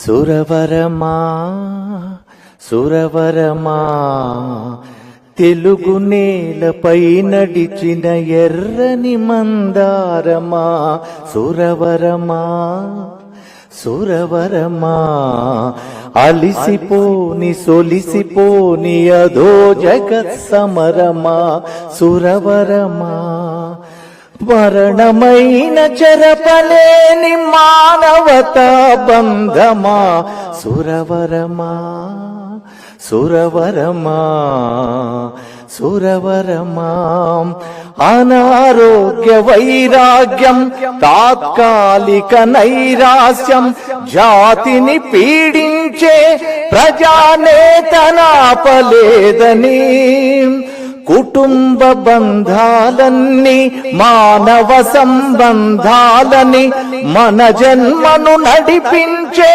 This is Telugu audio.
సురవరమా సురవరమా తెలుగు నేలపై నడిచిన ఎర్రని మందారమా సురవరమా సురవరమా అలిసిపోని సొలిసిపోని అదో జగత్ సమరమా సురవరమా మరణమైన చెరపలేని మానవతా బంధమా సురవరమా సురవరమా సురవరమా అనారోగ్య వైరాగ్యం తాత్కాలిక నైరాస్యం జాతిని పీడించే ప్రజానేతనాపలేదని కుటుంబ బంధాలన్నీ మానవ సంబంధాలని మన జన్మను నడిపించే